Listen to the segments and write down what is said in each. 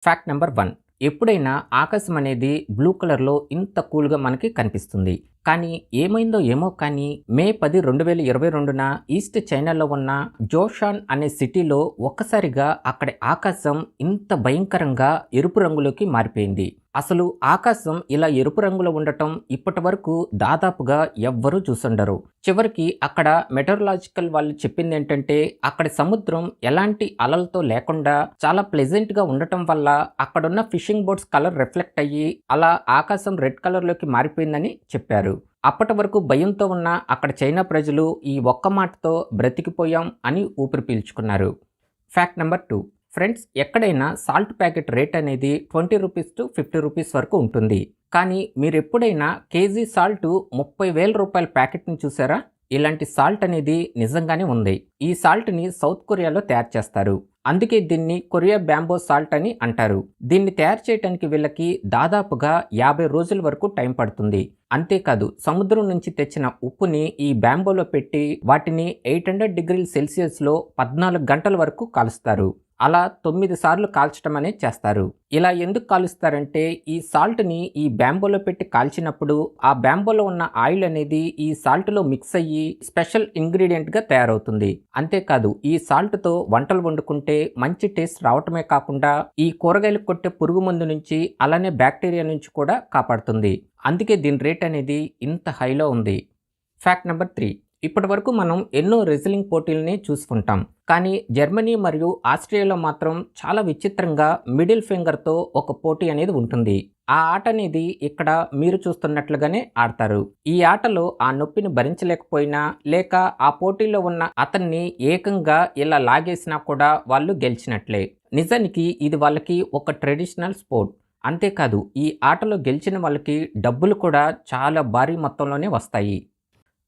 Fact number 1. ఎప్పుడైనా ఆకాశం అనేది బ్లూ కలర్‌లో ఇంత కూల్‌గా మనకి కనిపిస్తుంది. కానీ ఏమైందో ఏమో కానీ మే 10, 2022న ఈస్ట్ చైనాలో ఉన్న జోషాన్ అనే సిటీలో ఒక్కసారిగా అక్కడి ఆకాశం ఇంత భయంకరంగా ఎరుపు రంగులోకి మారిపోయింది. అసలు ఆకాశం ఇలా ఎరుపు రంగులో ఉండటం ఇప్పటివరకు దాదాపుగా ఎవ్వరూ చూసుండరు. చివరికి అక్కడ మెటెorological వాళ్ళు చెప్పిందేంటంటే అక్కడి సముద్రం ఎలాంటి అలలతో లేకుండా చాలా ప్లెజెంట్‌గా ఉండటం వల్ల అక్కడున్న ఫిషింగ్ బోట్స్ కలర్ రిఫ్లెక్ట్ అయ్యి అలా ఆకాశం రెడ్ కలర్‌లోకి మారిపోయిందని చెప్పారు. అప్పటి వరకు భయంతో ఉన్న అక్కడ చైనా ప్రజలు ఈ ఒక్క మాటతో బ్రతికిపోయాం అని ఊపిరి పీల్చుకున్నారు. Fact number 2. ఫ్రెండ్స్, ఎక్కడైనా సాల్ట్ ప్యాకెట్ రేట్ అనేది 20 రూపీస్ టు 50 రూపీస్ వరకు ఉంటుంది. కానీ మీరెప్పుడైనా కేజీ సాల్ట్ 30,000 రూపాయల ప్యాకెట్‌ని చూసారా? ఇలాంటి సాల్ట్ అనేది నిజంగానే ఉంది. ఈ సాల్ట్‌ని సౌత్ కొరియాలో తయారు చేస్తారు. అందుకే దీన్ని కొరియా బ్యాంబో సాల్ట్ అని అంటారు. దీన్ని తయారు చేయడానికి వీళ్ళకి దాదాపుగా 50 రోజుల వరకు టైం పడుతుంది. అంతేకాదు సముద్రం నుంచి తెచ్చిన ఉప్పుని ఈ బ్యాంబోలో పెట్టి వాటిని 800 డిగ్రీల సెల్సియస్‌లో 14 గంటల వరకు కాలుస్తారు. అలా 9 సార్లు కాల్చడం అనేది చేస్తారు. ఇలా ఎందుకు కాలుస్తారంటే ఈ సాల్ట్‌ని ఈ బ్యాంబోలో పెట్టి కాల్చినప్పుడు ఆ బ్యాంబోలో ఉన్న ఆయిల్ అనేది ఈ సాల్ట్‌లో మిక్స్ అయ్యి స్పెషల్ ఇంగ్రీడియంట్‌గా తయారవుతుంది. అంతేకాదు ఈ సాల్ట్‌తో వంటలు వండుకుంటే మంచి టేస్ట్ రావటమే కాకుండా ఈ కూరగాయలకు కొట్టే పురుగు మందు నుంచి అలానే బ్యాక్టీరియా నుంచి కూడా కాపాడుతుంది. అందుకే దీని రేట్ అనేది ఇంత హైలో ఉంది. Fact number 3. ఇప్పటివరకు మనం ఎన్నో రెజ్లింగ్ పోటీలని చూసుకుంటాం. కానీ జర్మనీ మరియు ఆస్ట్రియాలో మాత్రం చాలా విచిత్రంగా మిడిల్ ఫింగర్తో ఒక పోటీ అనేది ఉంటుంది. ఆ ఆట అనేది ఇక్కడ మీరు చూస్తున్నట్లుగానే ఆడతారు. ఈ ఆటలో ఆ నొప్పిని భరించలేకపోయినా లేక ఆ పోటీలో ఉన్న అతన్ని ఏకంగా ఇలా లాగేసినా కూడా వాళ్ళు గెలిచినట్లే. నిజానికి ఇది వాళ్ళకి ఒక ట్రెడిషనల్ స్పోర్ట్. అంతేకాదు ఈ ఆటలో గెలిచిన వాళ్ళకి డబ్బులు కూడా చాలా భారీ మొత్తంలోనే వస్తాయి.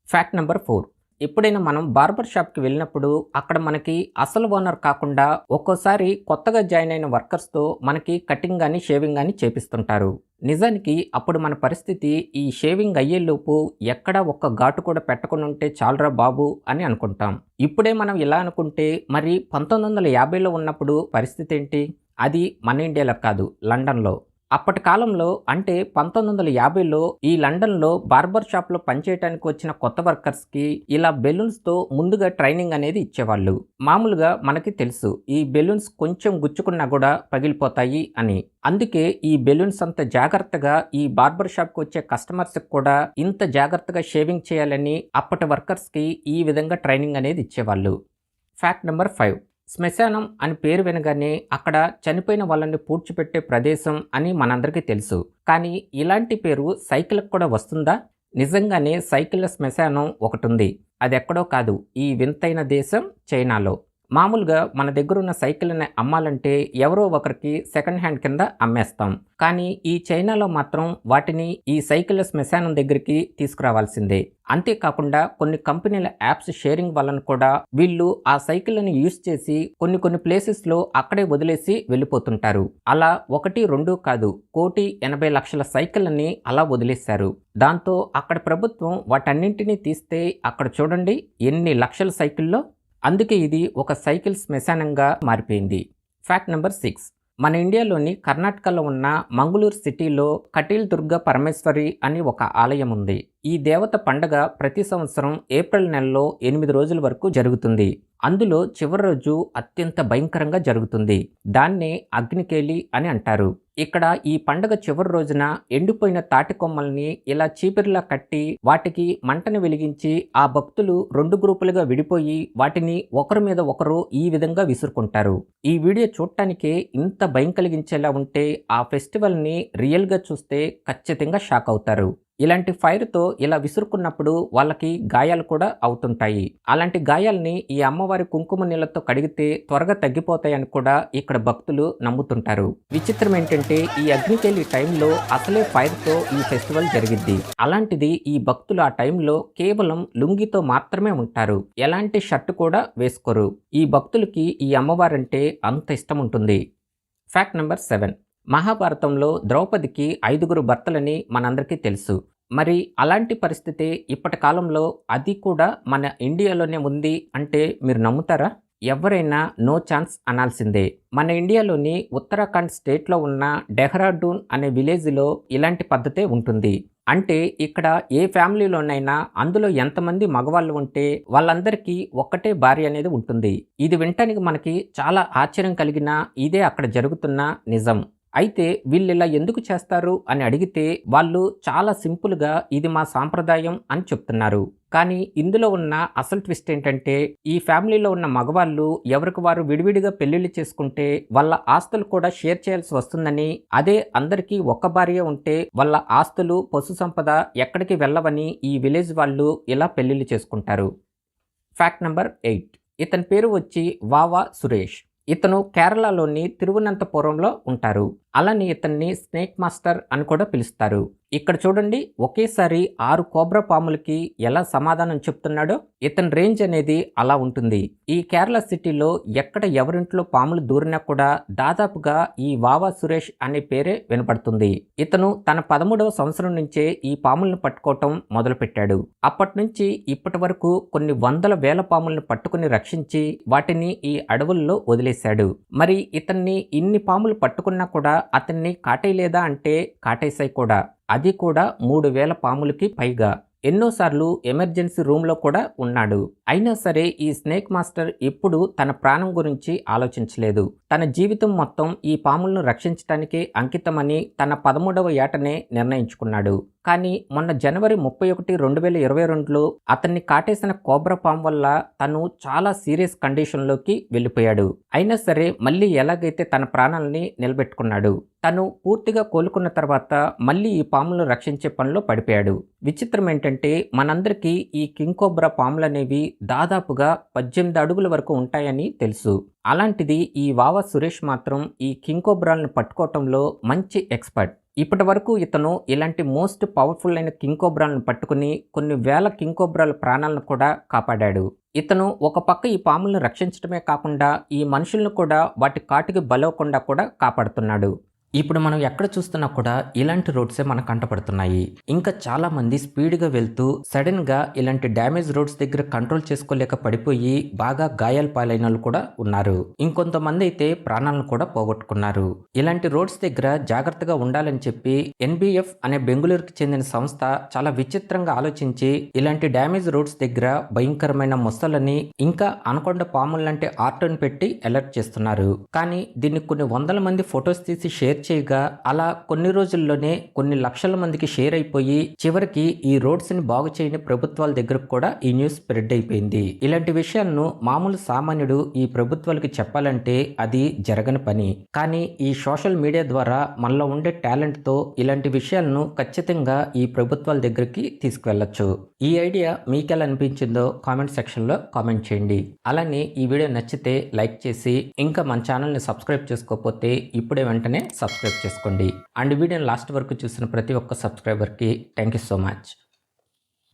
Fact number 4. ఎప్పుడైనా మనం బార్బర్ షాప్‌కి వెళ్ళినప్పుడు అక్కడ మనకి అసలు ఓనర్ కాకుండా ఒక్కోసారి కొత్తగా జాయిన్ అయిన వర్కర్స్‌తో మనకి కటింగ్ గాని, షేవింగ్ గాని చేపిస్తుంటారు. నిజానికి అప్పుడు మన పరిస్థితి ఈ షేవింగ్ అయ్యేలోపు ఎక్కడా ఒక్క ఘాటు కూడా పెట్టకుండా ఉంటే చాలురా బాబు అని అనుకుంటాం. ఇప్పుడే మనం ఇలా అనుకుంటే మరి 1950లో ఉన్నప్పుడు పరిస్థితి ఏంటి? అది మన ఇండియాలో కాదు, లండన్‌లో. అప్పటి కాలంలో అంటే 1950లో ఈ లండన్‌లో బార్బర్ షాప్‌లో పనిచేయడానికి వచ్చిన కొత్త వర్కర్స్‌కి ఇలా బెలూన్స్‌తో ముందుగా ట్రైనింగ్ అనేది ఇచ్చేవాళ్ళు. మామూలుగా మనకి తెలుసు ఈ బెలూన్స్ కొంచెం గుచ్చుకున్నా కూడా పగిలిపోతాయి అని. అందుకే ఈ బెలూన్స్ అంత జాగ్రత్తగా ఈ బార్బర్ షాప్‌కి వచ్చే కస్టమర్స్‌కి కూడా ఇంత జాగ్రత్తగా షేవింగ్ చేయాలని అప్పటి వర్కర్స్‌కి ఈ విధంగా ట్రైనింగ్ అనేది ఇచ్చేవాళ్ళు. Fact number 5. శ్మశానం అని పేరు వినగానే అక్కడ చనిపోయిన వాళ్ళని పూడ్చిపెట్టే ప్రదేశం అని మనందరికీ తెలుసు. కానీ ఇలాంటి పేరు సైకిల్‌కి కూడా వస్తుందా? నిజంగానే సైకిళ్ళ శ్మశానం ఒకటుంది. అదెక్కడో కాదు, ఈ వింతైన దేశం చైనాలో. మామూలుగా మన దగ్గరున్న సైకిళ్ళని అమ్మాలంటే ఎవరో ఒకరికి సెకండ్ హ్యాండ్ కింద అమ్మేస్తాం. కానీ ఈ చైనాలో మాత్రం వాటిని ఈ సైకిళ్ళ శ్మశానం దగ్గరికి తీసుకురావాల్సిందే. అంతేకాకుండా కొన్ని కంపెనీల యాప్స్ షేరింగ్ వలన కూడా వీళ్ళు ఆ సైకిళ్ళని యూజ్ చేసి కొన్ని ప్లేసెస్‌లో అక్కడే వదిలేసి వెళ్ళిపోతుంటారు. అలా 1, 2 కాదు, 1,80,00,000 సైకిళ్ళని అలా వదిలేశారు. దాంతో అక్కడ ప్రభుత్వం వాటన్నింటినీ తీస్తే అక్కడ చూడండి ఎన్ని లక్షల సైకిళ్ళో. అందుకే ఇది ఒక సైకిల్ శ్మశానంగా మారిపోయింది. Fact number 6. మన ఇండియాలోని కర్ణాటకలో ఉన్న మంగళూరు సిటీలో కటీల్ దుర్గా పరమేశ్వరి అని ఒక ఆలయం ఉంది. ఈ దేవత పండగ ప్రతి సంవత్సరం ఏప్రిల్ నెలలో 8 రోజుల వరకు జరుగుతుంది. అందులో చివరి రోజు అత్యంత భయంకరంగా జరుగుతుంది. దాన్నే అగ్నికేలి అని అంటారు. ఇక్కడ ఈ పండగ చివరి రోజున ఎండిపోయిన తాటి కొమ్మల్ని ఇలా చీపిరిలా కట్టి వాటికి మంటను వెలిగించి ఆ భక్తులు 2 గ్రూపులుగా విడిపోయి వాటిని ఒకరి మీద ఒకరు ఈ విధంగా విసురుకుంటారు. ఈ వీడియో చూడటానికే ఇంత భయం కలిగించేలా ఉంటే ఆ ఫెస్టివల్ని రియల్గా చూస్తే ఖచ్చితంగా షాక్ అవుతారు. ఇలాంటి ఫైర్‌తో ఇలా విసురుకున్నప్పుడు వాళ్ళకి గాయాలు కూడా అవుతుంటాయి. అలాంటి గాయాల్ని ఈ అమ్మవారి కుంకుమ నీళ్ళతో కడిగితే త్వరగా తగ్గిపోతాయని కూడా ఇక్కడ భక్తులు నమ్ముతుంటారు. విచిత్రం ఏంటంటే ఈ అగ్నికేలి టైంలో అసలే ఫైర్‌తో ఈ ఫెస్టివల్ జరిగిద్ది. అలాంటిది ఈ భక్తులు ఆ టైంలో కేవలం లుంగీతో మాత్రమే ఉంటారు. ఎలాంటి షర్ట్ కూడా వేసుకోరు. ఈ భక్తులకి ఈ అమ్మవారంటే అంత ఇష్టం ఉంటుంది. Fact number 7. మహాభారతంలో ద్రౌపదికి 5 భర్తలని మనందరికీ తెలుసు. మరి అలాంటి పరిస్థితి ఇప్పటి కాలంలో అది కూడా మన ఇండియాలోనే ఉంది అంటే మీరు నమ్ముతారా? ఎవరైనా నో ఛాన్స్ అనాల్సిందే. మన ఇండియాలోని ఉత్తరాఖండ్ స్టేట్లో ఉన్న డెహ్రాడూన్ అనే విలేజ్లో ఇలాంటి పద్ధతే ఉంటుంది. అంటే ఇక్కడ ఏ ఫ్యామిలీలోనైనా అందులో ఎంతమంది మగవాళ్ళు ఉంటే వాళ్ళందరికీ ఒక్కటే భార్య అనేది ఉంటుంది. ఇది వినటానికి మనకి చాలా ఆశ్చర్యం కలిగినా ఇదే అక్కడ జరుగుతున్న నిజం. అయితే వీళ్ళిలా ఎందుకు చేస్తారు అని అడిగితే వాళ్ళు చాలా సింపుల్గా ఇది మా సాంప్రదాయం అని చెప్తున్నారు. కానీ ఇందులో ఉన్న అసలు ట్విస్ట్ ఏంటంటే ఈ ఫ్యామిలీలో ఉన్న మగవాళ్ళు ఎవరికి వారు విడివిడిగా పెళ్లిళ్ళు చేసుకుంటే వాళ్ళ ఆస్తులు కూడా షేర్ చేయాల్సి వస్తుందని, అదే అందరికీ ఒక్క భార్య ఉంటే వాళ్ళ ఆస్తులు పశు సంపద ఎక్కడికి వెళ్ళవని ఈ విలేజ్ వాళ్ళు ఇలా పెళ్లిళ్ళు చేసుకుంటారు. Fact number 8. ఇతని పేరు వచ్చి వావా సురేష్. ఇతను కేరళలోని తిరువనంతపురంలో ఉంటారు. అలానే ఇతన్ని స్నేక్ మాస్టర్ అని కూడా పిలుస్తారు. ఇక్కడ చూడండి, ఒకేసారి 6 కోబ్రా పాములకి ఎలా సమాధానం చెప్తున్నాడో. ఇతని రేంజ్ అనేది అలా ఉంటుంది. ఈ కేరళ సిటీలో ఎక్కడ ఎవరింట్లో పాములు దూరినా కూడా దాదాపుగా ఈ వావా సురేష్ అనే పేరే వినపడుతుంది. ఇతను తన 13వ సంవత్సరం నుంచే ఈ పాములను పట్టుకోవటం మొదలుపెట్టాడు. అప్పటి నుంచి ఇప్పటి వరకు కొన్ని వందల వేల పాములను పట్టుకుని రక్షించి వాటిని ఈ అడవుల్లో వదిలేశాడు. మరి ఇతన్ని ఇన్ని పాములు పట్టుకున్నా కూడా అతన్ని కాటేయలేదా అంటే కాటేశాయి కూడా. అది కూడా 3000 పాములకి పైగా. ఎన్నోసార్లు ఎమర్జెన్సీ రూమ్లో కూడా ఉన్నాడు. అయినా సరే ఈ స్నేక్ మాస్టర్ ఎప్పుడు తన ప్రాణం గురించి ఆలోచించలేదు. తన జీవితం మొత్తం ఈ పాములను రక్షించడానికే అంకితమని తన 13వ ఏటనే నిర్ణయించుకున్నాడు. కానీ మొన్న జనవరి 31, 2022లో అతన్ని కాటేసిన కోబ్రా పాము వల్ల తను చాలా సీరియస్ కండిషన్లోకి వెళ్ళిపోయాడు. అయినా సరే మళ్ళీ ఎలాగైతే తన ప్రాణాలని నిలబెట్టుకున్నాడు. తను పూర్తిగా కోలుకున్న తర్వాత మళ్ళీ ఈ పాములను రక్షించే పనిలో పడిపోయాడు. విచిత్రం ఏంటంటే మనందరికీ ఈ కింగ్ కోబ్రా పాములు అనేవి దాదాపుగా 18 అడుగుల వరకు ఉంటాయని తెలుసు. అలాంటిది ఈ వావా సురేష్ మాత్రం ఈ కింగ్ కోబ్రాలను పట్టుకోవటంలో మంచి ఎక్స్పర్ట్. ఇప్పటి వరకు ఇతను ఇలాంటి మోస్ట్ పవర్ఫుల్ అయిన కింగ్ కోబ్రాలను పట్టుకుని కొన్ని వేల కింగ్ కోబ్రాల ప్రాణాలను కూడా కాపాడాడు. ఇతను ఒక పక్క ఈ పాములను రక్షించడమే కాకుండా ఈ మనుషులను కూడా వాటి కాటికి బలవకుండా కూడా కాపాడుతున్నాడు. ఇప్పుడు మనం ఎక్కడ చూస్తున్నా కూడా ఇలాంటి రోడ్సే మనకు కంటపడుతున్నాయి. ఇంకా చాలా మంది స్పీడ్గా వెళ్తూ సడన్గా ఇలాంటి డ్యామేజ్ రోడ్స్ దగ్గర కంట్రోల్ చేసుకోలేక పడిపోయి బాగా గాయాల పాలైన వాళ్ళు కూడా ఉన్నారు. ఇంకొంతమంది అయితే ప్రాణాలను కూడా పోగొట్టుకున్నారు. ఇలాంటి రోడ్స్ దగ్గర జాగ్రత్తగా ఉండాలని చెప్పి ఎన్బిఎఫ్ అనే బెంగళూరుకి చెందిన సంస్థ చాలా విచిత్రంగా ఆలోచించి ఇలాంటి డ్యామేజ్ రోడ్స్ దగ్గర భయంకరమైన మొసలని ఇంకా అనకొండ పాములు లాంటి ఆర్ట్ని పెట్టి అలర్ట్ చేస్తున్నారు. కానీ దీన్ని కొన్ని వందల మంది ఫొటోస్ తీసి షేర్ చేయగా అలా కొన్ని రోజుల్లోనే కొన్ని లక్షల మందికి షేర్ అయిపోయి చివరికి ఈ రోడ్స్ ని బాగు చేయని ప్రభుత్వాల దగ్గరకు కూడా ఈ న్యూస్ స్ప్రెడ్ అయిపోయింది. ఇలాంటి విషయాలను మామూలు సామాన్యుడు ఈ ప్రభుత్వాలకు చెప్పాలంటే అది జరగని పని. కానీ ఈ సోషల్ మీడియా ద్వారా మనలో ఉండే టాలెంట్ తో ఇలాంటి విషయాలను ఖచ్చితంగా ఈ ప్రభుత్వాల దగ్గరికి తీసుకువెళ్ళొచ్చు. ఈ ఐడియా మీకెలా అనిపించిందో కామెంట్ సెక్షన్ లో కామెంట్ చేయండి. అలానే ఈ వీడియో నచ్చితే లైక్ చేసి ఇంకా మన ఛానల్ ని సబ్స్క్రైబ్ చేసుకోకపోతే ఇప్పుడే వెంటనే సబ్స్క్రైబ్ చేసుకోండి. అండ్ వీడియోని లాస్ట్ వరకు చూసిన ప్రతి ఒక్క సబ్స్క్రైబర్కి థ్యాంక్ యూ సో మచ్.